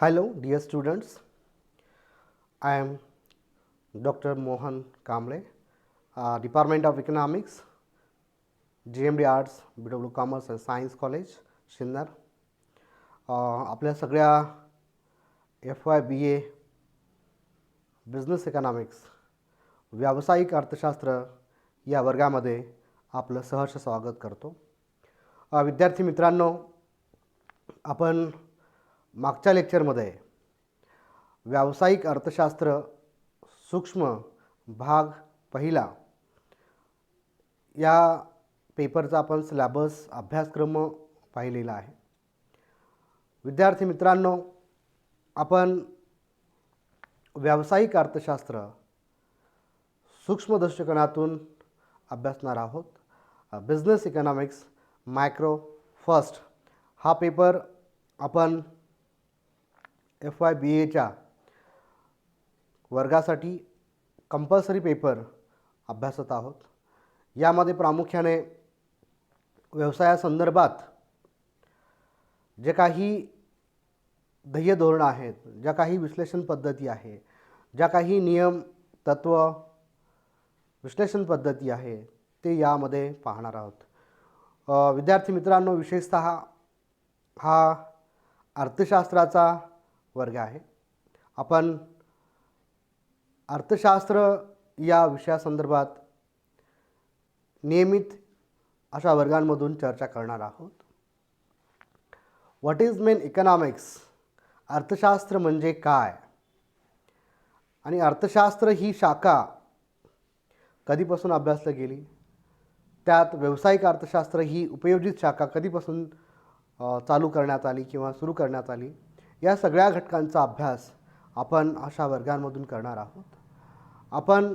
Hello, dear students. I am Dr. Mohan Kamble, Department of Economics, GMD Arts, BW Commerce and Science College, Sinnar. आपल्या सगळ्या FY BA business economics व्यावसायिक अर्थशास्त्र या वर्गामध्ये आपलं सहर्ष स्वागत करतो. विद्यार्थी मित्रांनो, आपण मागच्या लेक्चरमध्ये व्यावसायिक अर्थशास्त्र सूक्ष्म भाग पहिला या पेपरचा आपण सिलेबस अभ्यासक्रम पाहिलेला आहे. विद्यार्थी मित्रांनो, आपण व्यावसायिक अर्थशास्त्र सूक्ष्म दृष्टिकोनातून अभ्यासणार आहोत. बिझनेस इकॉनॉमिक्स मायक्रो फर्स्ट हा पेपर आपण FY BAच्या वर्गासाठी कंपल्सरी पेपर अभ्यासत आहोत. यामध्ये प्रामुख्याने व्यवसायासंदर्भात जे काही ध्येय धोरण आहेत, ज्या काही विश्लेषण पद्धती आहे, ज्या काही नियम तत्व विश्लेषण पद्धती आहे ते यामध्ये पाहणार आहोत. विद्यार्थी मित्रांनो, विशेषतः हा अर्थशास्त्राचा वर्ग आहे. आपण अर्थशास्त्र या विषयासंदर्भात नियमित अशा वर्गांमधून चर्चा करणार आहोत. व्हॉट इज मेन इकॉनॉमिक्स, अर्थशास्त्र म्हणजे काय आणि अर्थशास्त्र ही शाखा कधीपासून अभ्यासली गेली, त्यात व्यावसायिक अर्थशास्त्र ही उपयोजित शाखा कधीपासून चालू करण्यात आली किंवा सुरू करण्यात आली, या सगळ्या घटकांचा अभ्यास आपण अशा वर्गांमधून करणार आहोत. आपण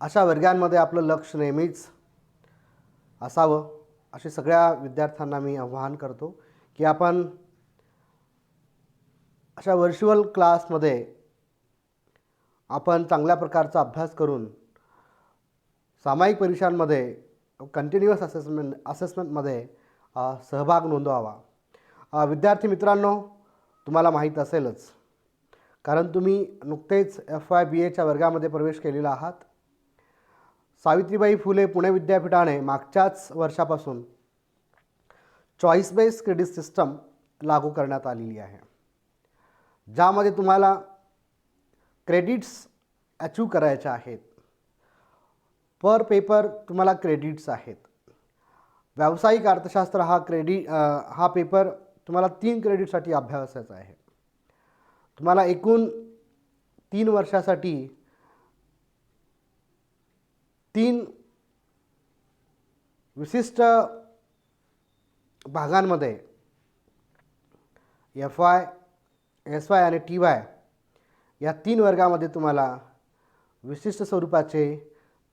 अशा वर्गांमध्ये आपलं लक्ष नेहमीच असावं असे सगळ्या विद्यार्थ्यांना मी आवाहन करतो की आपण अशा व्हर्च्युअल क्लासमध्ये आपण चांगल्या प्रकारचा अभ्यास करून सामायिक परीक्षांमध्ये कंटिन्युअस असेसमेंटमध्ये सहभाग नोंदवावा. विद्यार्थी मित्रांनो, तुम्हाला माहीत असेलच, कारण तुम्ही नुकतेच FY BAच्या वर्गामध्ये प्रवेश केलेला आहात. सावित्रीबाई फुले पुणे विद्यापीठाने मागच्याच वर्षापासून चॉईस बेस्ड क्रेडिट सिस्टम लागू करण्यात आलेली आहे, ज्यामध्ये तुम्हाला क्रेडिट्स अचीव करायचे आहेत. पर पेपर तुम्हाला क्रेडिट्स आहेत. व्यावसायिक अर्थशास्त्र हा पेपर तुम्हाला 3 क्रेडिटसाठी अभ्यासायचा आहे. तुम्हाला एकूण 3 वर्षासाठी 3 विशिष्ट भागांमध्ये FY, SY आणि TY या 3 वर्गामध्ये तुम्हाला विशिष्ट स्वरूपाचे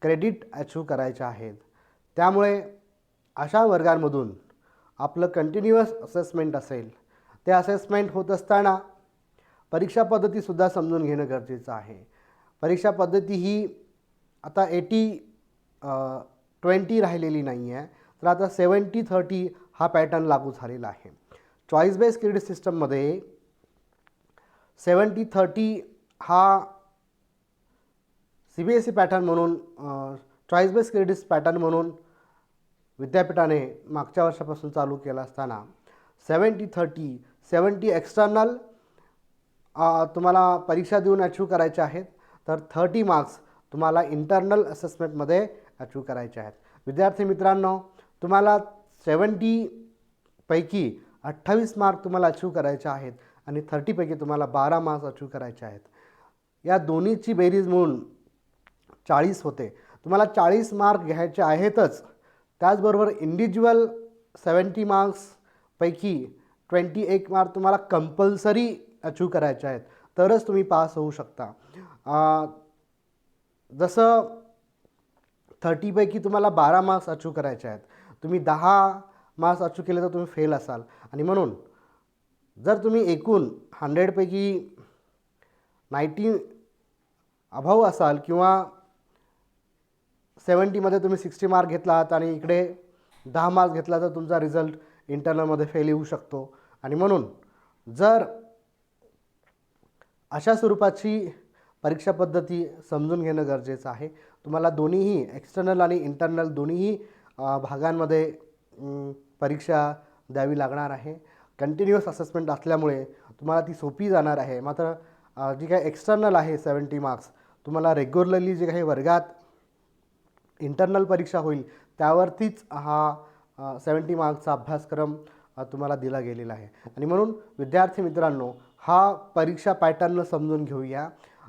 क्रेडिट अचीव करायचे आहेत. त्यामुळे अशा वर्गांमधून आपलं कंटिन्युअस असेसमेंट असेल. ते असेसमेंट होत असताना परीक्षा पद्धतीसुद्धा समजून घेणं गरजेचं आहे. परीक्षा पद्धती ही आता 80-20 राहिलेली नाही आहे, तर आता 70-30 हा पॅटर्न लागू झालेला आहे. चॉईस बेस्ड क्रेडिट सिस्टममध्ये 70-30 हा CBSE पॅटर्न म्हणून चॉईस बेस्ड क्रेडिट पॅटर्न म्हणून विद्यापीठाने मागच्या वर्षापासून चालू केला असताना 70-30, 70 एक्सटर्नल तुम्हाला परीक्षा देऊन अचीव करायचे आहेत, तर 30 मार्क्स तुम्हाला इंटरनल असेसमेंटमध्ये अचीव करायचे आहेत. विद्यार्थी मित्रांनो, तुम्हाला 70 पैकी 28 मार्क तुम्हाला अचीव करायचे आहेत आणि 30 पैकी तुम्हाला 12 मार्क्स अचीव करायचे आहेत. या दोन्हीची बेरीज म्हणून 40 होते. तुम्हाला 40 मार्क घ्यायचे आहेतच. त्याचबरोबर इंडिव्हिज्युअल 70 मार्क्सपैकी 21 मार्क तुम्हाला कंपल्सरी अचीव करायचे आहेत, तरच तुम्ही पास होऊ शकता. जसं 30 पैकी तुम्हाला 12 मार्क्स अचीव करायचे आहेत, तुम्ही 10 मार्क्स अचीव केले तर तुम्ही फेल असाल. आणि म्हणून जर तुम्ही एकूण 100 पैकी 90 अभाव असाल किंवा 70मध्ये तुम्ही 60 मार्क घेतलात आणि इकडे 10 मार्क्स घेतला तर तुमचा रिझल्ट इंटरनलमध्ये फेल येऊ शकतो. आणि म्हणून जर अशा स्वरूपाची परीक्षा पद्धती समजून घेणं गरजेचं आहे. तुम्हाला दोन्हीही एक्सटर्नल आणि इंटरनल दोन्हीही भागांमध्ये परीक्षा द्यावी लागणार आहे. कंटिन्युअस असेसमेंट असल्यामुळे तुम्हाला ती सोपी जाणार आहे. मात्र जी काही एक्सटर्नल आहे 70 मार्क्स, तुम्हाला रेग्युलरली जे काही वर्गात इंटरनल परीक्षा होईल त्यावरतीच हा 70 मार्क्सचा अभ्यासक्रम तुम्हाला दिला गेलेला आहे. आणि म्हणून विद्यार्थी मित्रांनो, हा परीक्षा पॅटर्न समजून घेऊया,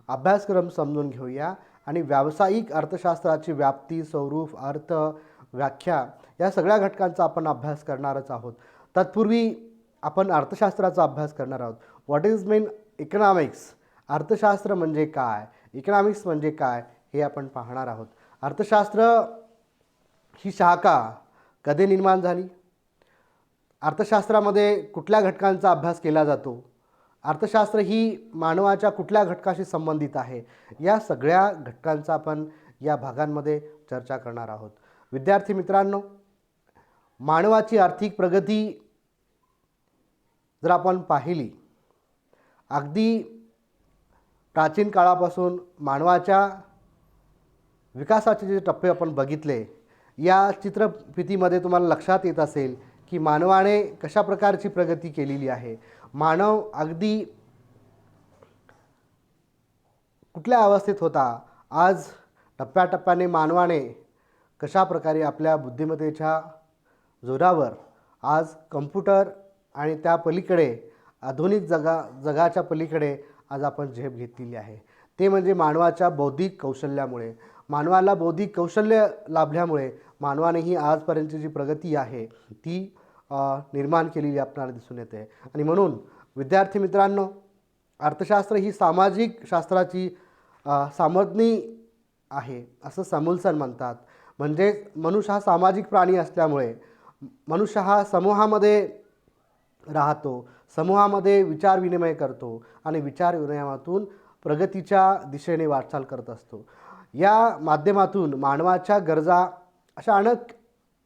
अभ्यासक्रम समजून घेऊया आणि व्यावसायिक अर्थशास्त्राची व्याप्ती, स्वरूप, अर्थ, व्याख्या या सगळ्या घटकांचा आपण अभ्यास करणारच आहोत. तत्पूर्वी आपण अर्थशास्त्राचा अभ्यास करणार आहोत. व्हॉट इज मीन इकॉनॉमिक्स, अर्थशास्त्र म्हणजे काय, इकॉनॉमिक्स म्हणजे काय हे आपण पाहणार आहोत. अर्थशास्त्र ही शाखा कधी निर्माण झाली, अर्थशास्त्रामध्ये कुठल्या घटकांचा अभ्यास केला जातो, अर्थशास्त्र ही मानवाच्या कुठल्या घटकाशी संबंधित आहे, या सगळ्या घटकांचा आपण या भागांमध्ये चर्चा करणार आहोत. विद्यार्थी मित्रांनो, मानवाची आर्थिक प्रगती जर आपण पाहिली, अगदी प्राचीन काळापासून मानवाच्या विकासाचे जे टप्पे आपण बघितले, या चित्रफितीमध्ये तुम्हाला लक्षात येत असेल की मानवाने कशा प्रकारची प्रगती केलेली आहे. मानव अगदी कुठल्या अवस्थेत होता, आज टप्प्याटप्प्याने मानवाने कशा प्रकारे आपल्या बुद्धिमत्तेच्या जोरावर आज कम्प्युटर आणि त्या पलीकडे आधुनिक जगाच्या पलीकडे आज आपण झेप घेतलेली आहे. ते म्हणजे मानवाच्या बौद्धिक कौशल्यामुळे. मानवाला बौद्धिक कौशल्य लाभल्यामुळे मानवानेही आजपर्यंतची जी प्रगती आहे ती निर्माण केलेली आपल्याला दिसून येते. आणि म्हणून विद्यार्थी मित्रांनो, अर्थशास्त्र ही सामाजिक शास्त्राची सामग्री आहे असं सॅम्युएल्सन म्हणतात. म्हणजे मनुष्य हा सामाजिक प्राणी असल्यामुळे मनुष्य हा समूहामध्ये राहतो, समूहामध्ये विचार विनिमय करतो आणि विचार विनिमयातून प्रगतीच्या दिशेने वाटचाल करत असतो. या माध्यमातून मानवाच्या गरजा अशा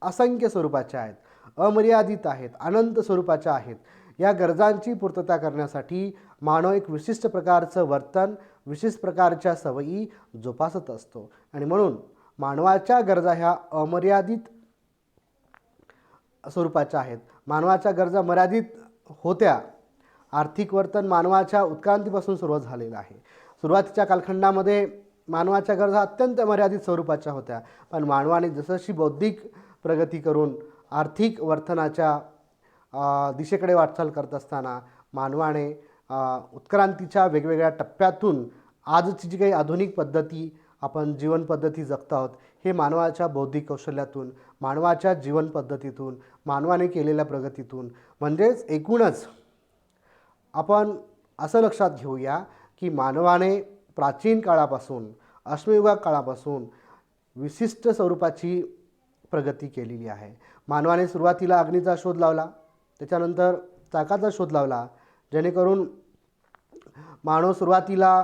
असंख्य स्वरूपाच्या आहेत, अमर्यादित आहेत, अनंत स्वरूपाच्या आहेत. या गरजांची पूर्तता करण्यासाठी मानव एक विशिष्ट प्रकारचं वर्तन, विशिष्ट प्रकारच्या सवयी जोपासत असतो. आणि म्हणून मानवाच्या गरजा ह्या अमर्यादित स्वरूपाच्या आहेत. मानवाच्या गरजा मर्यादित होत्या. आर्थिक वर्तन मानवाच्या उत्क्रांतीपासून सुरुवात झालेलं आहे. सुरुवातीच्या कालखंडामध्ये मानवाच्या गरजा अत्यंत मर्यादित स्वरूपाच्या होत्या, पण मानवाने जसशी बौद्धिक प्रगती करून आर्थिक वर्तनाच्या दिशेकडे वाटचाल करत असताना मानवाने उत्क्रांतीच्या वेगवेगळ्या टप्प्यातून आजची जी काही आधुनिक पद्धती आपण जीवन पद्धती जगत आहोत, हे मानवाच्या बौद्धिक कौशल्यातून, मानवाच्या जीवन पद्धतीतून, मानवाने केलेल्या प्रगतीतून. म्हणजेच एकूणच आपण असं लक्षात घेऊया की मानवाने प्राचीन काळापासून, अश्मयुगा काळापासून विशिष्ट स्वरूपाची प्रगती केलेली आहे. मानवाने सुरुवातीला अग्नीचा शोध लावला, त्याच्यानंतर चाकाचा शोध लावला, जेणेकरून मानव सुरुवातीला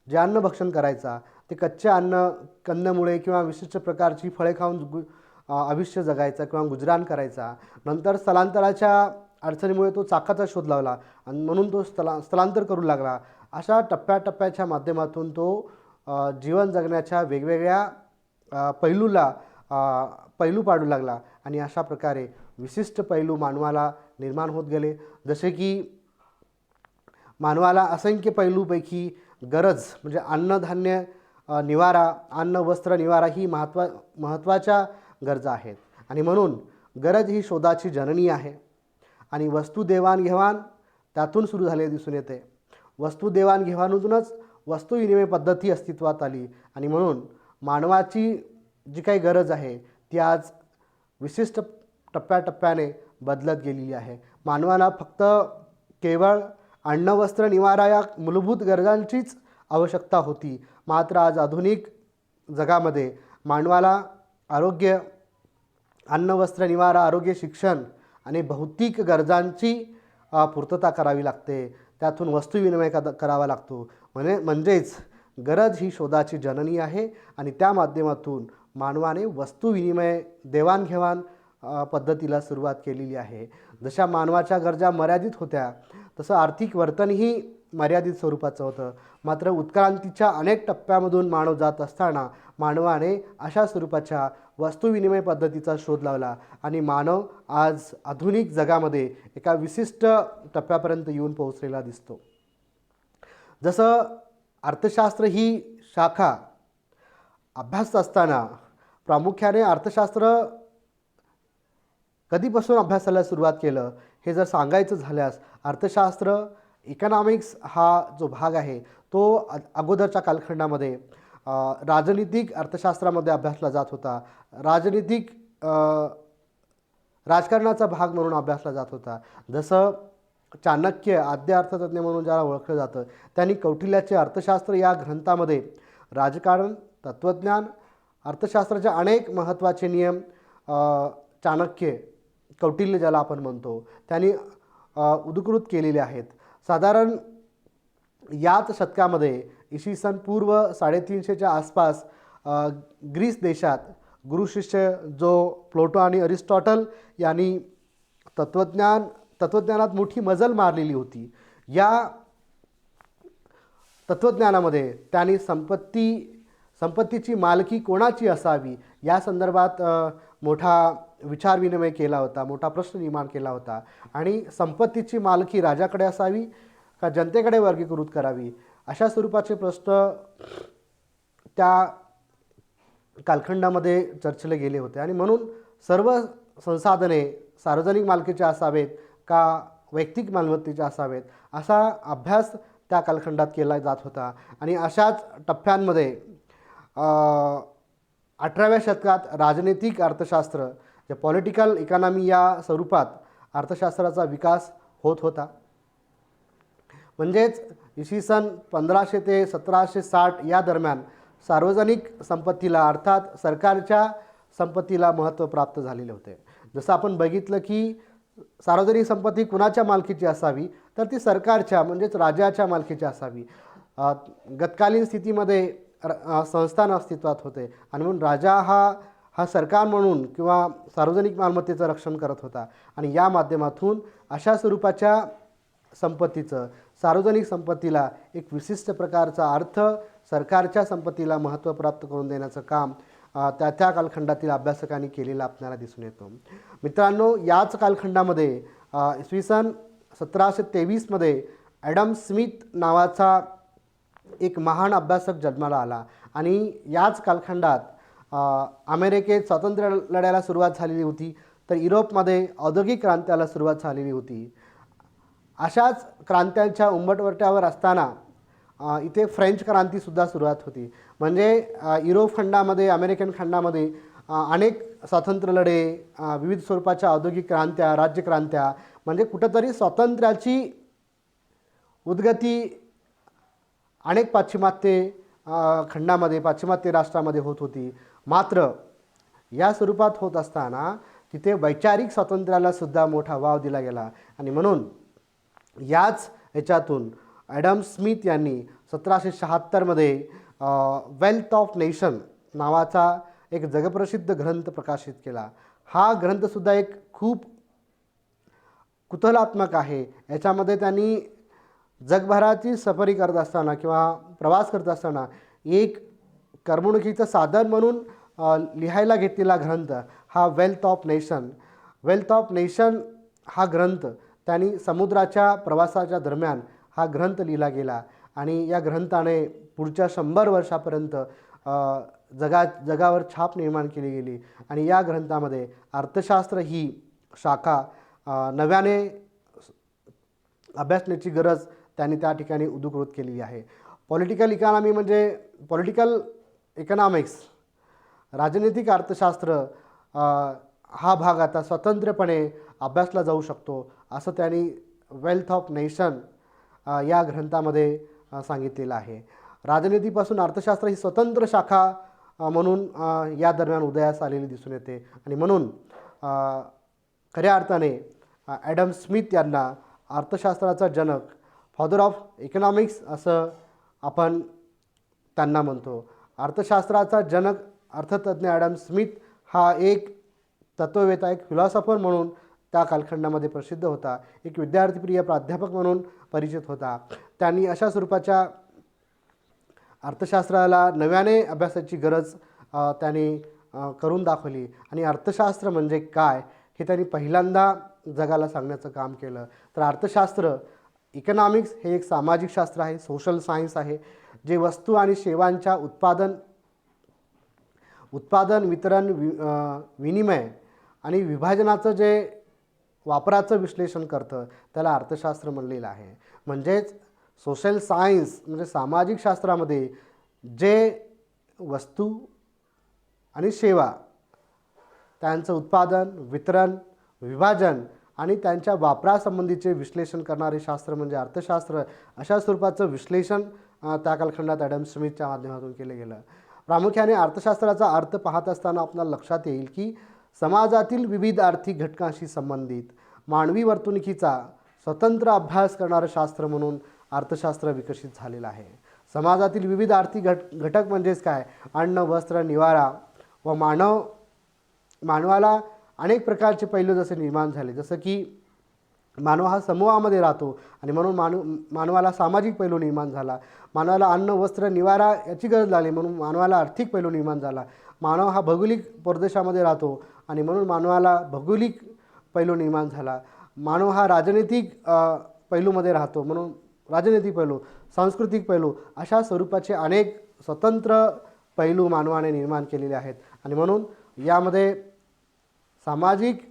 जे अन्न भक्षण करायचा ते कच्चे अन्न, कंदमुळे किंवा विशिष्ट प्रकारची फळे खाऊन आयुष्य जगायचा किंवा गुजराण करायचा. नंतर स्थलांतराच्या अडचणीमुळे तो चाकाचा शोध लावला आणि म्हणून तो स्थलांतर करू लागला. अशा टप्प्याटप्प्याच्या माध्यमातून तो जीवन जगण्याच्या वेगवेगळ्या पैलू पाडू लागला आणि अशा प्रकारे विशिष्ट पैलू मानवाला निर्माण होत गेले. जसे की मानवाला असंख्य पैलूपैकी गरज म्हणजे अन्नधान्य, निवारा, अन्न, वस्त्र, निवारा ही महत्त्वाच्या गरजा आहेत. आणि म्हणून गरज ही शोधाची जननी आहे. आणि वस्तू देवाणघेवाण त्यातून सुरू झाले दिसून येते. वस्तू देवाणघेवाणीतूनच वस्तू विनिमय पद्धती अस्तित्वात आली. आणि म्हणून मानवाची जी काही गरज आहे ती आज विशिष्ट टप्प्याटप्प्याने बदलत गेलेली आहे. मानवाला फक्त केवळ अन्न, वस्त्र, निवारा या मूलभूत गरजांचीच आवश्यकता होती. मात्र आज आधुनिक जगामध्ये मानवाला आरोग्य, अन्न, वस्त्र, निवारा, आरोग्य, शिक्षण आणि भौतिक गरजांची पूर्तता करावी लागते. त्यातून वस्तू विनिमय करावा लागतो. म्हणजेच गरज ही शोधाची जननी आहे आणि त्या माध्यमातून मानवाने वस्तू विनिमय, देवाणघेवाण पद्धतीला सुरुवात केलेली आहे. जशा मानवाच्या गरजा मर्यादित होत्या तसं आर्थिक वर्तनही मर्यादित स्वरूपाचं होतं. मात्र उत्क्रांतीच्या अनेक टप्प्यामधून मानव जात असताना मानवाने अशा स्वरूपाच्या वस्तुविनिमय पद्धतीचा शोध लावला आणि मानव आज आधुनिक जगामध्ये एका विशिष्ट टप्प्यापर्यंत येऊन पोहोचलेला दिसतो. जसं अर्थशास्त्र ही शाखा अभ्यास असताना प्रामुख्याने अर्थशास्त्र कधीपासून अभ्यासाला सुरुवात केलं हे जर सांगायचं झाल्यास अर्थशास्त्र इकॉनॉमिक्स हा जो भाग आहे तो अगोदरच्या कालखंडामध्ये राजनीतिक अर्थशास्त्रामध्ये अभ्यासला जात होता. राजकारणाचा भाग म्हणून अभ्यासला जात होता. जसं चाणक्य आद्य अर्थतज्ञ म्हणून ज्याला ओळखलं जातं त्यांनी कौटिल्याचे अर्थशास्त्र या ग्रंथामध्ये राजकारण, तत्त्वज्ञान, अर्थशास्त्राचे अनेक महत्त्वाचे नियम चाणक्य, कौटिल्य ज्याला आपण म्हणतो, त्यांनी उद्धृत केलेले आहेत. साधारण याच शतकामध्ये इसवी सन पूर्व 350च्या आसपास ग्रीस देशात गुरुशिष्य जो प्लेटो आणि अरिस्टॉटल यांनी तत्त्वज्ञानात मोठी मजल मारलेली होती. या तत्त्वज्ञानामध्ये त्यांनी संपत्तीची मालकी कोणाची असावी या संदर्भात मोठा विचारविनिमय केला होता, मोठा प्रश्न निर्माण केला होता. आणि संपत्तीची मालकी राजाकडे असावी का जनतेकडे वर्गीकृत करावी अशा स्वरूपाचे प्रश्न त्या कालखंडामध्ये चर्चेले गेले होते. आणि म्हणून सर्व संसाधने सार्वजनिक मालकीचे असावेत का वैयक्तिक मालमत्तेचे असावेत असा अभ्यास त्या कालखंडात केला जात होता. आणि अशाच टप्प्यांमध्ये 18व्या शतकात राजनैतिक अर्थशास्त्र जे पॉलिटिकल इकॉनॉमी या स्वरूपात अर्थशास्त्राचा विकास होत होता. म्हणजेच इसवी सन 1500 ते 1760 या दरम्यान सार्वजनिक संपत्तीला अर्थात सरकारच्या संपत्तीला महत्त्व प्राप्त झालेले होते. जसं आपण बघितलं की सार्वजनिक संपत्ती कुणाच्या मालकीची असावी तर ती सरकारच्या म्हणजेच राजाच्या मालकीची असावी. गतकालीन स्थितीमध्ये संस्थान अस्तित्वात होते आणि म्हणून राजा हा सरकार म्हणून किंवा सार्वजनिक मालमत्तेचं रक्षण करत होता. आणि या माध्यमातून अशा स्वरूपाच्या संपत्तीचं सार्वजनिक संपत्तीला एक विशिष्ट प्रकारचा अर्थ सरकारच्या संपत्तीला महत्त्व प्राप्त करून देण्याचं काम त्या कालखंडातील अभ्यासकांनी केलेलं आपल्याला दिसून येतो. मित्रांनो, याच कालखंडामध्ये इसवी सन 1723मध्ये ॲडम स्मिथ नावाचा एक महान अभ्यासक जन्माला आला. आणि याच कालखंडात अमेरिकेत स्वातंत्र्य लढ्याला सुरुवात झालेली होती तर युरोपमध्ये औद्योगिक क्रांतीला सुरुवात झालेली होती. अशाच क्रांत्यांच्या उंबरठ्यावर असताना इथे फ्रेंच क्रांतीसुद्धा सुरुवात होती. म्हणजे युरोप खंडामध्ये, अमेरिकन खंडामध्ये अनेक स्वातंत्र्य लढे, विविध स्वरूपाच्या औद्योगिक क्रांत्या, राज्यक्रांत्या, म्हणजे कुठंतरी स्वातंत्र्याची उद्गती अनेक पाश्चिमात्य खंडामध्ये, पाश्चिमात्य राष्ट्रामध्ये होत होती. मात्र या स्वरूपात होत असताना तिथे वैचारिक स्वातंत्र्याला सुद्धा मोठा वाव दिला गेला. आणि म्हणून याच ह्याच्यातून ॲडम स्मिथ यांनी 1776मध्ये वेल्थ ऑफ नेशन नावाचा एक जगप्रसिद्ध ग्रंथ प्रकाशित केला. हा ग्रंथसुद्धा एक खूप कुतूहलात्मक आहे. याच्यामध्ये त्यांनी जगभराची सफरी करत असताना किंवा प्रवास करत असताना एक करमणुकीचं साधन म्हणून लिहायला घेतलेला ग्रंथ हा वेल्थ ऑफ नेशन हा ग्रंथ त्यांनी समुद्राच्या प्रवासाच्या दरम्यान हा ग्रंथ लिहिला गेला. आणि या ग्रंथाने पुढच्या 100 वर्षापर्यंत जगावर छाप निर्माण केली गेली. आणि या ग्रंथामध्ये अर्थशास्त्र ही शाखा नव्याने अभ्यासण्याची गरज त्यांनी त्या ठिकाणी उद्धृत केलेली आहे. पॉलिटिकल इकॉनॉमी म्हणजे पॉलिटिकल इकॉनॉमिक्स, राजनैतिक अर्थशास्त्र हा भाग आता स्वतंत्रपणे अभ्यासला जाऊ शकतो असं त्यांनी वेल्थ ऑफ नेशन या ग्रंथामध्ये सांगितलेलं आहे. राजनीतीपासून अर्थशास्त्र ही स्वतंत्र शाखा म्हणून या दरम्यान उदयास आलेली दिसून येते. आणि म्हणून खऱ्या अर्थाने ॲडम स्मिथ यांना अर्थशास्त्राचा जनक, फादर ऑफ इकॉनॉमिक्स असं आपण त्यांना म्हणतो. अर्थशास्त्राचा जनक अर्थतज्ञ ॲडम स्मिथ हा एक तत्त्ववेत्ता, एक फिलॉसॉफर म्हणून त्या कालखंडामध्ये प्रसिद्ध होता. एक विद्यार्थीप्रिय प्राध्यापक म्हणून परिचित होता. त्यांनी अशा स्वरूपाच्या अर्थशास्त्राला नव्याने अभ्यासाची गरज त्यांनी करून दाखवली आणि अर्थशास्त्र म्हणजे काय हे त्यांनी पहिल्यांदा जगाला सांगण्याचं काम केलं. तर अर्थशास्त्र, इकॉनॉमिक्स हे एक सामाजिक शास्त्र आहे, सोशल सायन्स आहे, जे वस्तू आणि सेवांच्या उत्पादन वितरण विनिमय आणि विभाजनाचं जे वापराचं विश्लेषण करतं त्याला अर्थशास्त्र म्हणलेलं आहे. म्हणजेच सोशल सायन्स म्हणजे सामाजिक शास्त्रामध्ये जे वस्तू आणि सेवा त्यांचं उत्पादन, वितरण, विभाजन आणि त्यांच्या वापरासंबंधीचे विश्लेषण करणारे शास्त्र म्हणजे अर्थशास्त्र. अशा स्वरूपाचं विश्लेषण त्या कालखंडात ॲडम स्मिथच्या माध्यमातून केलं गेलं. प्रामुख्याने अर्थशास्त्राचा अर्थ पाहत असताना आपल्याला लक्षात येईल की समाजातील विविध आर्थिक घटकांशी संबंधित मानवी वर्तणुकीचा स्वतंत्र अभ्यास करणारं शास्त्र म्हणून अर्थशास्त्र विकसित झालेलं आहे. समाजातील विविध आर्थिक घटक म्हणजेच काय? अन्न, वस्त्र, निवारा व मानवाला अनेक प्रकारचे पैलू जसे निर्माण झाले, जसं की मानव हा समूहामध्ये राहतो आणि म्हणून मानवाला सामाजिक पैलू निर्माण झाला. मानवाला अन्न, वस्त्र, निवारा याची गरज लागली म्हणून मानवाला आर्थिक पैलू निर्माण झाला. मानव हा भौगोलिक प्रदेशामध्ये राहतो आणि म्हणून मानवाला भौगोलिक पैलू निर्माण झाला. मानव हा राजनैतिक पैलूमध्ये राहतो म्हणून राजनैतिक पैलू, सांस्कृतिक पैलू अशा स्वरूपाचे अनेक स्वतंत्र पैलू मानवाने निर्माण केलेले आहेत आणि म्हणून यामध्ये सामाजिक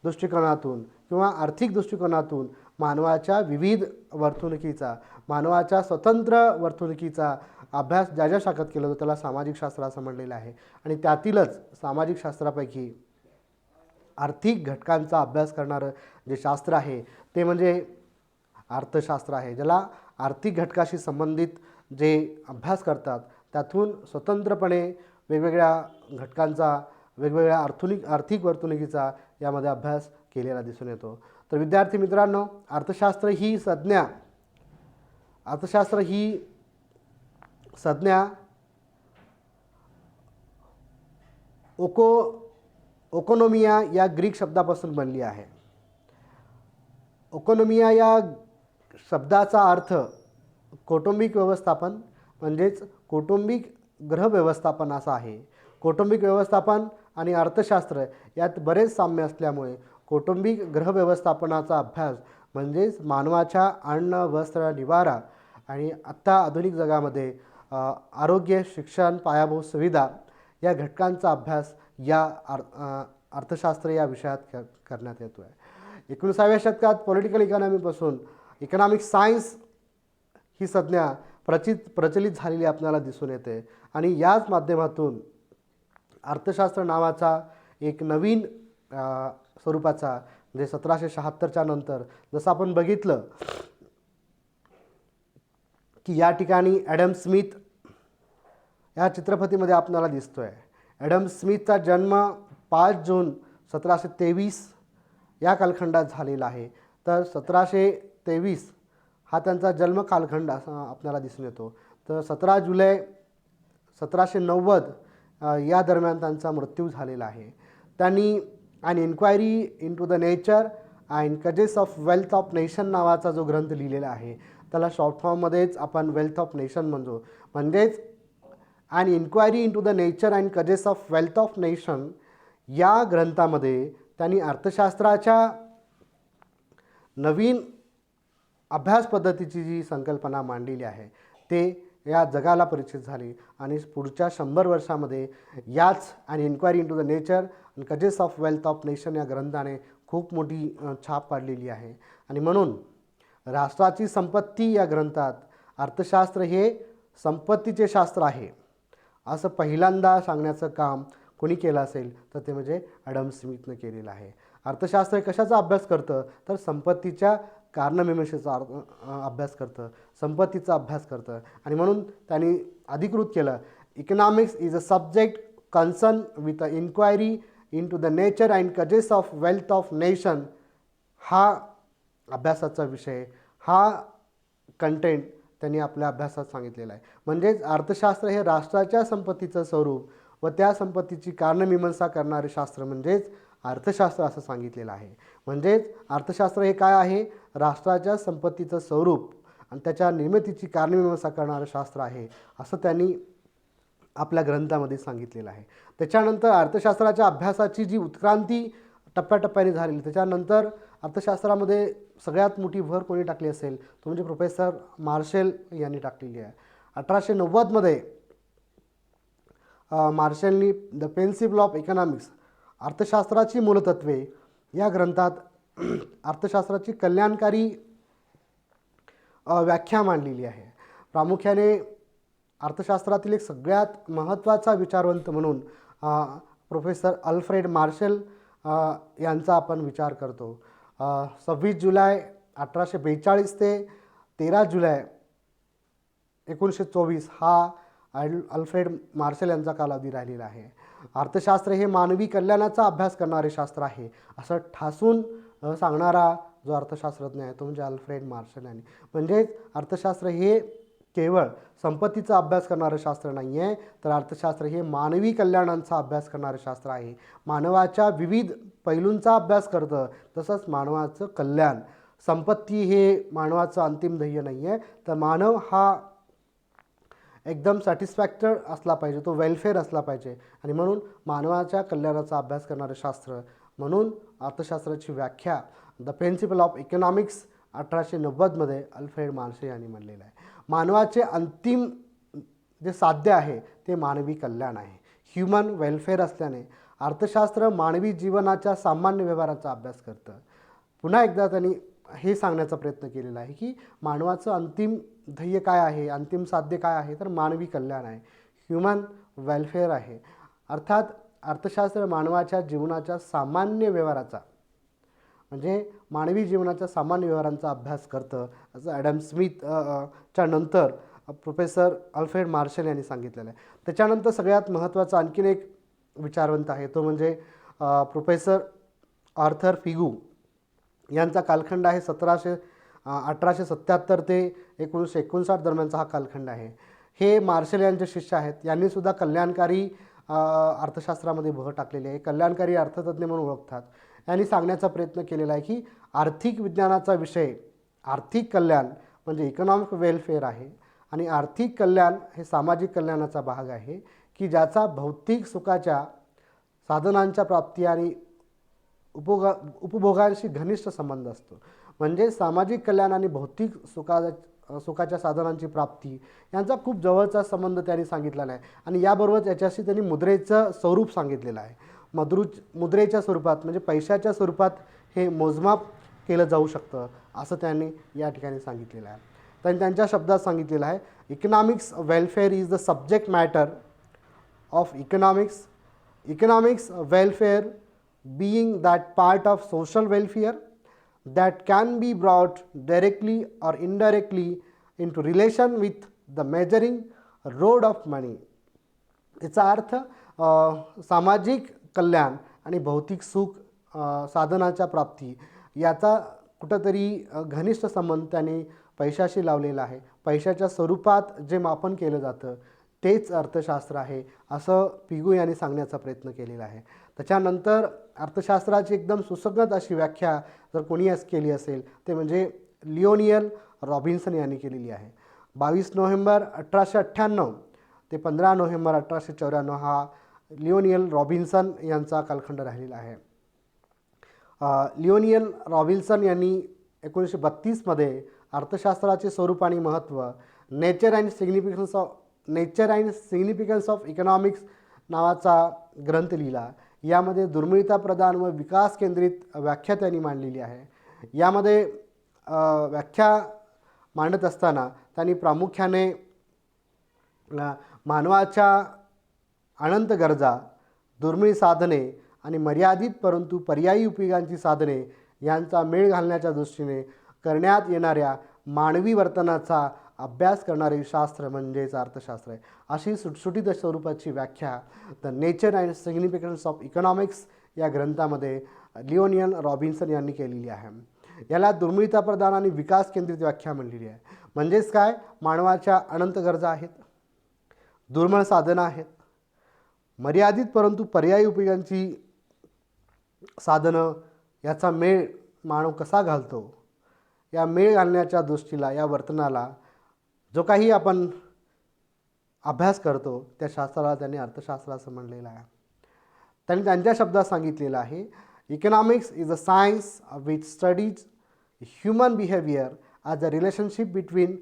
दृष्टिकोनातून किंवा आर्थिक दृष्टिकोनातून मानवाच्या विविध वर्तणुकीचा, मानवाच्या स्वतंत्र वर्तणुकीचा अभ्यास ज्या ज्या शाखेत केला जातो त्याला सामाजिक शास्त्र असं म्हणलेलं आहे. आणि त्यातीलच सामाजिक शास्त्रापैकी आर्थिक घटकांचा अभ्यास करणारं जे शास्त्र आहे ते म्हणजे अर्थशास्त्र आहे, ज्याला आर्थिक घटकाशी संबंधित जे अभ्यास करतात त्यातून स्वतंत्रपणे वेगवेगळ्या घटकांचा, वेगवेगळ्या आर्थिक वर्तणुकीचा यामध्ये अभ्यास केलेला दिसून येतो. तर विद्यार्थी मित्रांनो, अर्थशास्त्र ही संज्ञा ओकोनोमिया या ग्रीक शब्दापासून बनली आहे. ओकोनोमिया या शब्दाचा अर्थ कौटुंबिक व्यवस्थापन म्हणजेच कौटुंबिक गृह व्यवस्थापन असा आहे. कौटुंबिक व्यवस्थापन आणि अर्थशास्त्र यात बरेच साम्य असल्यामुळे कौटुंबिक गृह व्यवस्थापनाचा अभ्यास म्हणजेच मानवाच्या अन्न, वस्त्र, निवारा आणि आत्ता आधुनिक जगामध्ये आरोग्य, शिक्षण, पायाभूत सुविधा या घटकांचा अभ्यास या अर्थशास्त्र या विषयात करण्यात येतो आहे. 19व्या शतकात पॉलिटिकल इकॉनॉमीपासून इकॉनॉमिक सायन्स ही संज्ञा प्रचलित झालेली आपल्याला दिसून येते आणि याच माध्यमातून अर्थशास्त्र नावाचा एक नवीन स्वरूपाचा म्हणजे 1776च्या नंतर जसं आपण बघितलं की या ठिकाणी ॲडम स्मिथ या चित्रफतीमध्ये आपल्याला दिसतोय. ॲडम स्मिथचा जन्म 5 जून 1723 या कालखंडात झालेला आहे. तर 1723 हा त्यांचा जन्म कालखंड असा आपल्याला दिसून येतो. तर 17 जुलै 1790 या दरम्यान त्यांचा मृत्यू झालेला आहे. त्यांनी an inquiry into the nature and causes of wealth of nation नावाचा जो ग्रंथ लिहिलेला आहे त्याला शॉर्ट फॉर्ममध्येच आपण वेल्थ ऑफ नेशन म्हणतो. म्हणजेच an inquiry into the nature and causes of wealth of nation या ग्रंथामध्ये त्यांनी अर्थशास्त्राच्या नवीन अभ्यास पद्धतीची जी संकल्पना मांडलेली आहे ते या जगाला परिचित झाली आणि पुढच्या 100 वर्षामध्ये याच आणि इन्क्वायरी इंटू द नेचर आणि causes of wealth of nation या ग्रंथाने खूप मोठी छाप पाडलेली आहे. आणि म्हणून राष्ट्राची संपत्ती या ग्रंथात अर्थशास्त्र हे संपत्तीचे शास्त्र आहे असं पहिल्यांदा सांगण्याचं काम कोणी केलं असेल तर ते म्हणजे ॲडम स्मिथनं केलेलं आहे. अर्थशास्त्र कशाचा अभ्यास करतं तर संपत्तीच्या कारणमीमांसेचा अभ्यास करतं, संपत्तीचा अभ्यास करतं आणि म्हणून त्यांनी अधिकृत केलं economics is a subject concern with a inquiry into the nature and causes of wealth of nation. हा अभ्यासाचा विषय, हा कंटेंट त्यांनी आपल्या अभ्यासात सांगितलेला आहे. म्हणजेच अर्थशास्त्र हे राष्ट्राच्या संपत्तीचं स्वरूप व त्या संपत्तीची कारणमीमांसा करणारे शास्त्र म्हणजेच अर्थशास्त्र असं सांगितलेलं आहे. म्हणजेच अर्थशास्त्र हे काय आहे? राष्ट्राच्या संपत्तीचं स्वरूप आणि त्याच्या निर्मितीची कारणमीमांसा करणारं शास्त्र आहे, असं त्यांनी आपल्या ग्रंथामध्ये सांगितलेलं आहे. त्याच्यानंतर अर्थशास्त्राच्या अभ्यासाची जी उत्क्रांती टप्प्याटप्प्याने झालेली, त्याच्यानंतर अर्थशास्त्रामध्ये सगळ्यात मोठी भर कोणी टाकली असेल तो म्हणजे प्रोफेसर मार्शल यांनी टाकलेली आहे. 1890मध्ये मार्शलनी द प्रिन्सिपल ऑफ इकॉनॉमिक्स अर्थशास्त्राची मूलतत्वे या ग्रंथात अर्थशास्त्राची कल्याणकारी व्याख्या मांडलेली आहे. प्रामुख्याने अर्थशास्त्रातील एक सगळ्यात महत्त्वाचा विचारवंत म्हणून प्रोफेसर अल्फ्रेड मार्शल यांचा आपण विचार करतो. 26 जुलै 1842 ते 13 जुलै 1924 हा अल्फ्रेड मार्शल यांचा कालावधी राहिलेला आहे. अर्थशास्त्र हे मानवी कल्याणाचा अभ्यास करणारे शास्त्र आहे असं ठासून सांगणारा जो अर्थशास्त्रज्ञ आहे तो म्हणजे अल्फ्रेड मार्शल यांनी. म्हणजेच अर्थशास्त्र हे केवळ संपत्तीचा अभ्यास करणारं शास्त्र नाही आहे, तर अर्थशास्त्र हे मानवी कल्याणाचा अभ्यास करणारं शास्त्र आहे. मानवाच्या विविध पैलूंचा अभ्यास करतं. तसंच मानवाचं कल्याण, संपत्ती हे मानवाचं अंतिम ध्येय नाही आहे, तर मानव हा एकदम सॅटिस्फॅक्टेड असला पाहिजे, तो वेलफेअर असला पाहिजे आणि म्हणून मानवाच्या कल्याणाचा अभ्यास करणारं शास्त्र म्हणून अर्थशास्त्राची व्याख्या द प्रिन्सिपल ऑफ इकॉनॉमिक्स 1890मध्ये अल्फ्रेड मार्शल यांनी म्हणलेलं आहे. मानवाचे अंतिम जे साध्य आहे ते मानवी कल्याण आहे, ह्युमन वेलफेअर असल्याने अर्थशास्त्र मानवी जीवनाच्या सामान्य व्यवहाराचा अभ्यास करतं. पुन्हा एकदा त्यांनी हे सांगण्याचा प्रयत्न केलेला आहे की मानवाचं अंतिम ध्येय काय आहे, अंतिम साध्य काय आहे, तर मानवी कल्याण आहे, ह्युमन वेलफेअर आहे. अर्थात अर्थशास्त्र मानवाच्या जीवनाच्या सामान्य व्यवहाराचा म्हणजे मानवी जीवनाच्या सामान्य व्यवहारांचा अभ्यास करतं असं ॲडम स्मिथ च्या नंतर प्रोफेसर अल्फ्रेड मार्शल यांनी सांगितलेलं आहे. त्याच्यानंतर सगळ्यात महत्त्वाचा आणखीन एक विचारवंत आहे तो म्हणजे प्रोफेसर आर्थर फिगू यांचा कालखंड आहे 1877 ते 1959 दरम्यानचा हा कालखंड आहे. हे मार्शल यांचे शिष्य आहेत. यांनीसुद्धा कल्याणकारी अर्थशास्त्रामध्ये भर टाकलेली आहे, कल्याणकारी अर्थतज्ज्ञ म्हणून ओळखतात. यांनी सांगण्याचा प्रयत्न केलेला आहे की आर्थिक विज्ञानाचा विषय आर्थिक कल्याण म्हणजे इकॉनॉमिक वेलफेअर आहे आणि आर्थिक कल्याण हे सामाजिक कल्याणाचा भाग आहे की ज्याचा भौतिक सुखाच्या साधनांच्या प्राप्ती आणि उपभोगांशी घनिष्ठ संबंध असतो. म्हणजे सामाजिक कल्याण आणि भौतिक सुखाच्या साधनांची प्राप्ती यांचा खूप जवळचा संबंध त्यांनी सांगितलेला आहे आणि याबरोबरच याच्याशी त्यांनी मुद्रेचं स्वरूप सांगितलेलं आहे. मुद्रेच्या स्वरूपात म्हणजे पैशाच्या स्वरूपात हे मोजमाप केलं जाऊ शकतं असं त्यांनी या ठिकाणी सांगितलेलं आहे. त्यांनी त्यांच्या शब्दात सांगितलेलं आहे economics welfare is the subject matter of economics. Economics welfare being that part of social welfare that can be brought directly or indirectly into relation with the measuring rod of money. याचा अर्थ सामाजिक कल्याण आणि भौतिक सुख साधनाच्या प्राप्ती याचा कुठंतरी घनिष्ठ संबंध त्यांनी पैशाशी लावलेला आहे. पैशाच्या स्वरूपात जे मापन केलं जातं तेच अर्थशास्त्र आहे असं पिगू यांनी सांगण्याचा प्रयत्न केलेला आहे. त्याच्यानंतर अर्थशास्त्राची एकदम सुसंगत अशी व्याख्या जर कोणी केली असेल ते म्हणजे लिओनियल रॉबिन्सन यांनी केलेली आहे. 22 नोव्हेंबर 1898 ते 15 नोव्हेंबर 1894 हा लिओनियल रॉबिन्सन यांचा कालखंड राहिलेला आहे. लिओनियल रॉबिन्सन यांनी 1932मध्ये अर्थशास्त्राचे स्वरूप आणि महत्त्व nature and significance of economics नावाचा ग्रंथ लिहिला. यामध्ये दुर्मिळता प्रदान व विकास केंद्रित व्याख्या त्यांनी मांडलेली आहे. यामध्ये व्याख्या मांडत असताना त्यांनी प्रामुख्याने मानवाच्या अनंत गरजा, दुर्मिळ साधने आणि मर्यादित परंतु पर्यायी उपयोगांची साधने यांचा मेळ घालण्याच्या दृष्टीने करण्यात येणाऱ्या मानवी वर्तनाचा अभ्यास करणारे शास्त्र म्हणजेच अर्थशास्त्र आहे अशी सुटसुटीत स्वरूपाची व्याख्या the nature and significance of economics या ग्रंथामध्ये लिओनियल रॉबिन्सन यांनी केलेली आहे. याला दुर्मिळता प्रदान आणि विकास केंद्रित व्याख्या म्हणलेली आहे. म्हणजेच काय, मानवाच्या अनंत गरजा आहेत, दुर्मिळ साधनं आहेत, मर्यादित परंतु पर्यायी उपयोगांची साधनं याचा मेळ मानव कसा घालतो, या मेळ घालण्याच्या दृष्टीला, या वर्तनाला जो काही आपण अभ्यास करतो त्या शास्त्राला त्यांनी अर्थशास्त्र असं म्हणलेलं आहे. त्यांनी त्यांच्या शब्दात सांगितलेलं आहे, economics is a science which studies human behaviour as a relationship between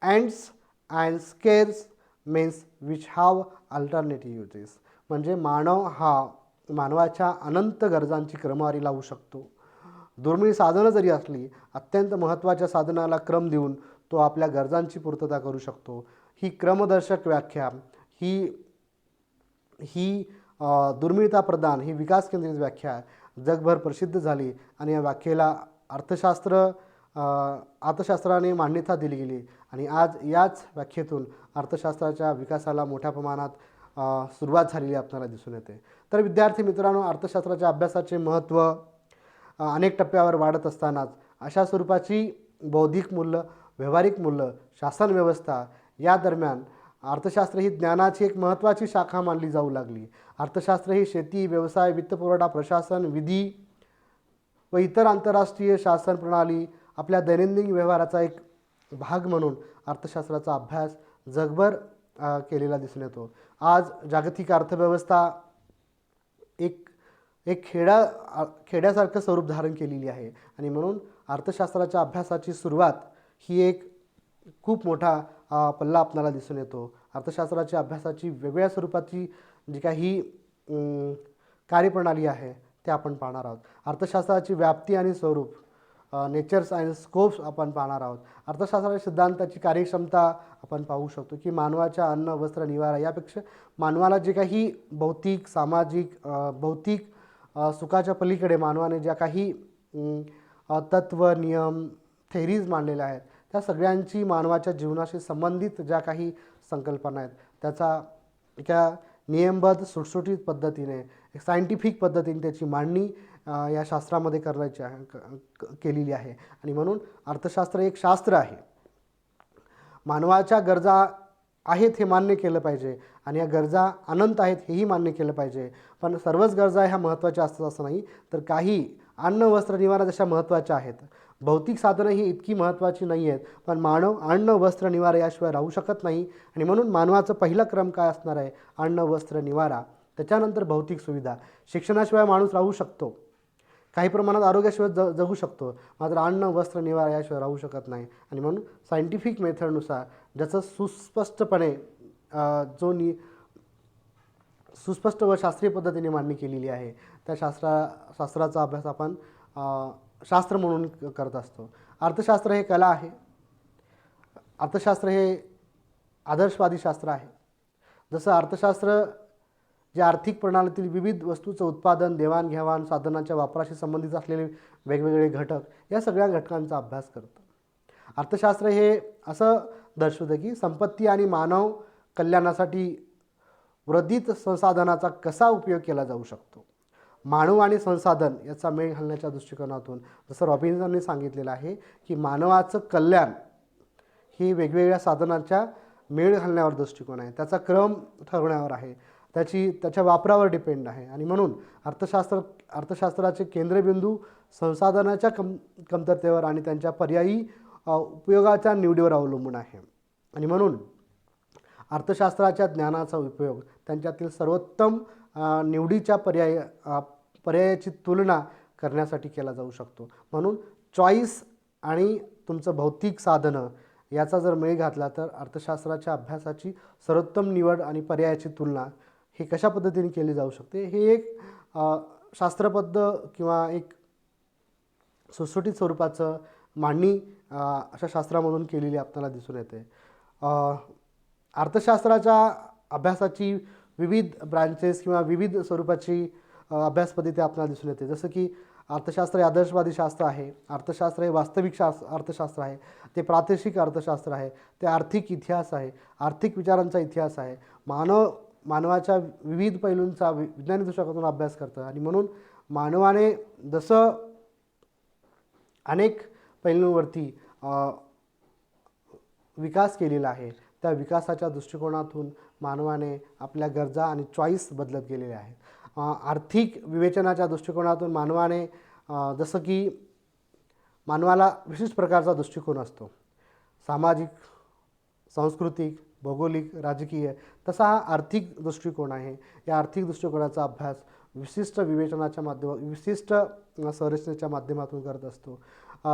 ends and scarce means which have alternative uses. म्हणजे मानव हा मानवाच्या अनंत गरजांची क्रमवारी लावू शकतो. दुर्मिळ साधनं जरी असली, अत्यंत महत्त्वाच्या साधनाला क्रम देऊन तो आपल्या गरजांची पूर्तता करू शकतो. ही क्रमदर्शक व्याख्या, ही ही दुर्मिळता प्रदान, ही विकास केंद्रित व्याख्या जगभर प्रसिद्ध झाली आणि या व्याख्येला अर्थशास्त्राने मान्यता दिली गेली आणि आज याच व्याख्येतून अर्थशास्त्राच्या विकासाला मोठ्या प्रमाणात सुरुवात झालेली आपल्याला दिसून येते. तर विद्यार्थी मित्रांनो, अर्थशास्त्राच्या अभ्यासाचे महत्त्व अनेक टप्प्यावर वाढत असतानाच अशा स्वरूपाची बौद्धिक मूल्य, व्यावहारिक मूल्य, शासन व्यवस्था या दरम्यान अर्थशास्त्र ही ज्ञानाची एक महत्त्वाची शाखा मानली जाऊ लागली. अर्थशास्त्र ही शेती, व्यवसाय, वित्तपुरवठा, प्रशासन, विधी व इतर आंतरराष्ट्रीय शासन प्रणाली आपल्या दैनंदिन व्यवहाराचा एक भाग म्हणून अर्थशास्त्राचा अभ्यास जगभर केलेला दिसून येतो. आज जागतिक अर्थव्यवस्था एक एक खेड्यासारखं स्वरूप धारण केलेली आहे आणि म्हणून अर्थशास्त्राच्या अभ्यासाची सुरुवात ही एक खूप मोठा पल्ला आपल्याला दिसून येतो. अर्थशास्त्राच्या अभ्यासाची वेगवेगळ्या स्वरूपाची जी काही कार्यप्रणाली आहे ते आपण पाहणार आहोत. अर्थशास्त्राची व्याप्ती आणि स्वरूप, नेचर्स अँड स्कोप्स आपण पाहणार आहोत. अर्थशास्त्राच्या सिद्धांताची कार्यक्षमता आपण पाहू शकतो की मानवाच्या अन्न, वस्त्र, निवारा यापेक्षा मानवाला जे काही भौतिक, सामाजिक, भौतिक सुखाच्या पलीकडे मानवाने ज्या काही तत्व, नियम, थेरीज मांडलेल्या आहेत त्या सगळ्यांची मानवाच्या जीवनाशी संबंधित ज्या काही संकल्पना आहेत त्याचा एका नियमबद्ध सुटसुटीत पद्धतीने, एक सायंटिफिक पद्धतीने त्याची मांडणी या शास्त्रामध्ये केलेली आहे आणि म्हणून अर्थशास्त्र एक शास्त्र आहे. मानवाच्या गरजा आहेत हे मान्य केलं पाहिजे आणि या गरजा अनंत आहेत हेही मान्य केलं पाहिजे. पण सर्वच गरजा ह्या महत्त्वाच्या असतात असं नाही, तर काही अन्न, वस्त्र, निवारा जशा महत्त्वाच्या आहेत, भौतिक साधनं ही इतकी महत्त्वाची नाही आहेत, पण मानव अन्न, वस्त्र, निवारा याशिवाय राहू शकत नाही आणि म्हणून मानवाचा पहिला क्रम काय असणार आहे? अन्न, वस्त्र, निवारा, त्याच्यानंतर भौतिक सुविधा. शिक्षणाशिवाय माणूस राहू शकतो, काही प्रमाणात आरोग्याशिवाय जगू शकतो, मात्र अन्न, वस्त्र, निवारा याशिवाय राहू शकत नाही आणि म्हणून सायंटिफिक मेथडनुसार ज्याचं सुस्पष्टपणे सुस्पष्ट व शास्त्रीय पद्धतीने मांडणी केलेली आहे त्या शास्त्राचा अभ्यास आपण शास्त्र म्हणून करत असतो. अर्थशास्त्र हे कला आहे. अर्थशास्त्र हे आदर्शवादी शास्त्र आहे. जसं अर्थशास्त्र जे आर्थिक प्रणालीतील विविध वस्तूचं उत्पादन, देवाणघेवाण, साधनांच्या वापराशी संबंधित असलेले वेगवेगळे घटक या सगळ्या घटकांचा अभ्यास करतं. अर्थशास्त्र हे असं दर्शवतं की संपत्ती आणि मानव कल्याणासाठी वर्धित संसाधनाचा कसा उपयोग केला जाऊ शकतो. मानव आणि संसाधन याचा मेळ घालण्याच्या दृष्टिकोनातून जसं रॉबिन्सनने सांगितलेलं आहे की मानवाचं कल्याण ही वेगवेगळ्या साधनांच्या मेळ घालण्यावर दृष्टिकोन आहे, त्याचा क्रम ठरवण्यावर आहे, त्याच्या वापरावर डिपेंड आहे आणि म्हणून अर्थशास्त्राचे केंद्रबिंदू संसाधनाच्या कमतरतेवर आणि त्यांच्या पर्यायी उपयोगाच्या निवडीवर अवलंबून आहे आणि म्हणून अर्थशास्त्राच्या ज्ञानाचा उपयोग त्यांच्यातील सर्वोत्तम निवडीच्या पर्यायाची तुलना करण्यासाठी केला जाऊ शकतो. म्हणून चॉईस आणि तुमचं भौतिक साधनं याचा जर मेळ घातला तर अर्थशास्त्राच्या अभ्यासाची सर्वोत्तम निवड आणि पर्यायाची तुलना हे कशा पद्धतीने केली जाऊ शकते हे एक शास्त्रबद्ध किंवा एक सुटसुटीत स्वरूपाचं मांडणी अशा शास्त्रामधून केलेली आपल्याला दिसून येते. अर्थशास्त्राच्या अभ्यासाची विविध ब्रांचेस किंवा विविध स्वरूपाची अभ्यास पद्धती आपल्याला दिसून येते. जसं की अर्थशास्त्र हे आदर्शवादी शास्त्र आहे, अर्थशास्त्र हे वास्तविक अर्थशास्त्र आहे, ते प्रात्यक्षिक अर्थशास्त्र आहे, ते आर्थिक इतिहास आहे, आर्थिक विचारांचा इतिहास आहे, मानवाच्या विविध पैलूंचा वैज्ञानिक दृष्टिकोनातून अभ्यास करतं आणि म्हणून मानवाने जसं अनेक पैलूंवरती विकास केलेला आहे त्या विकासाच्या दृष्टिकोनातून मानवाने आपल्या गरजा आणि चॉईस बदलत गेलेल्या आहेत. आर्थिक विवेचनाच्या दृष्टिकोनातून मानवाने जसं की मानवाला विशिष्ट प्रकारचा दृष्टिकोन असतो, सामाजिक, सांस्कृतिक, भौगोलिक, राजकीय, तसा हा आर्थिक दृष्टिकोन आहे. या आर्थिक दृष्टिकोनाचा अभ्यास विशिष्ट विवेचनाच्या विशिष्ट संरचनेच्या माध्यमातून करत असतो.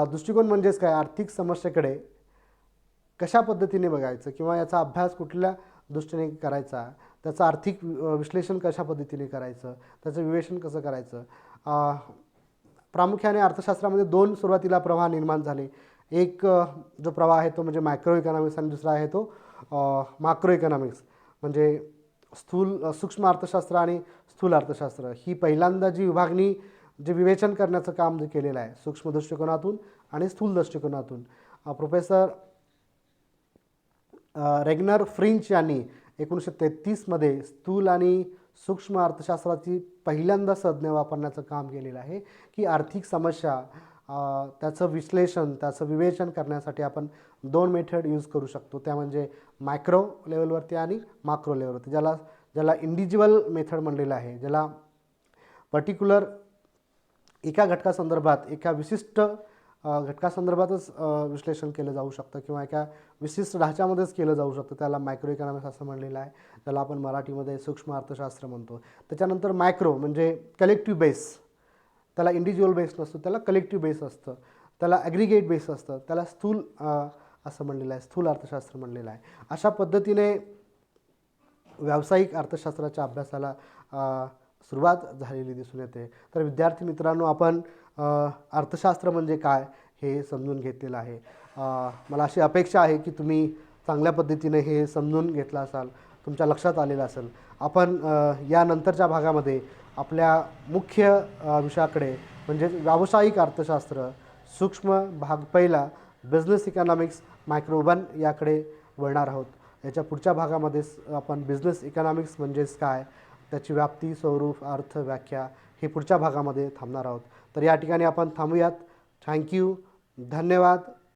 दृष्टिकोन म्हणजेच काय, आर्थिक समस्येकडे कशा पद्धतीने बघायचं किंवा याचा अभ्यास कुठल्या दृष्टीने करायचा, त्याचं आर्थिक विश्लेषण कशा पद्धतीने करायचं, त्याचं विवेचन कसं करायचं. प्रामुख्याने अर्थशास्त्रामध्ये दोन सुरुवातीला प्रवाह निर्माण झाले. एक जो प्रवाह आहे तो म्हणजे मायक्रो इकॉनॉमिक्स आणि दुसरा आहे तो मॅक्रो इकॉनॉमिक्स, म्हणजे सूक्ष्म अर्थशास्त्र आणि स्थूल अर्थशास्त्र. ही पहिल्यांदा जी विभागणी, जे विवेचन करण्याचं काम जे केलेलं आहे सूक्ष्म दृष्टिकोनातून आणि स्थूल दृष्टिकोनातून, प्रोफेसर रेग्नर फ्रिंच यांनी 1933मध्ये स्थूल आणि सूक्ष्म अर्थशास्त्राची पहिल्यांदा संज्ञा वापरण्याचं काम केलेलं आहे की आर्थिक समस्या त्याचं विश्लेषण, त्याचं विवेचन करण्यासाठी आपण दोन मेथड यूज करू शकतो. त्या म्हणजे मायक्रो लेवलवरती आणि माक्रो लेवलवरती, ज्याला इंडिव्हिज्युअल मेथड म्हणलेलं आहे, ज्याला पर्टिक्युलर एका घटकासंदर्भात, एका विशिष्ट घटकासंदर्भातच विश्लेषण केलं जाऊ शकतं किंवा एका विशिष्ट ढाच्यामध्येच केलं जाऊ शकतं. त्याला मायक्रो इकॉनॉमिक्स असं म्हणलेलं आहे, त्याला आपण मराठीमध्ये सूक्ष्म अर्थशास्त्र म्हणतो. त्याच्यानंतर मायक्रो म्हणजे कलेक्टिव्ह बेस, त्याला इंडिव्हिज्युअल बेस नसतो, त्याला कलेक्टिव्ह बेस असतं, त्याला ॲग्रिगेट बेस असतं, त्याला स्थूल असं म्हणलेलं आहे, स्थूल अर्थशास्त्र म्हणलेलं आहे. अशा पद्धतीने व्यावसायिक अर्थशास्त्राच्या अभ्यासाला सुरुवात झालेली दिसून येते. तर विद्यार्थी मित्रांनो, आपण अर्थशास्त्र म्हणजे काय हे समजून घेतलेलं आहे. मला अशी अपेक्षा आहे की तुम्ही चांगल्या पद्धतीने हे समजून घेतलं असाल, तुमच्या लक्षात आलेलं असेल. आपण यानंतरच्या भागामध्ये आपल्या मुख्य विषयाकडे म्हणजे व्यावसायिक अर्थशास्त्र, सूक्ष्म भाग पहिला, बिझनेस इकॉनॉमिक्स मायक्रो 1 याकडे वळणार आहोत. याच्या पुढच्या भागामध्ये आपण बिझनेस इकॉनॉमिक्स म्हणजेच काय, त्याची व्याप्ती, स्वरूप, अर्थ, व्याख्या हे पुढच्या भागामध्ये थांबणार आहोत. तर या ठिकाणी आपण थांबूयात. थँक्यू, धन्यवाद.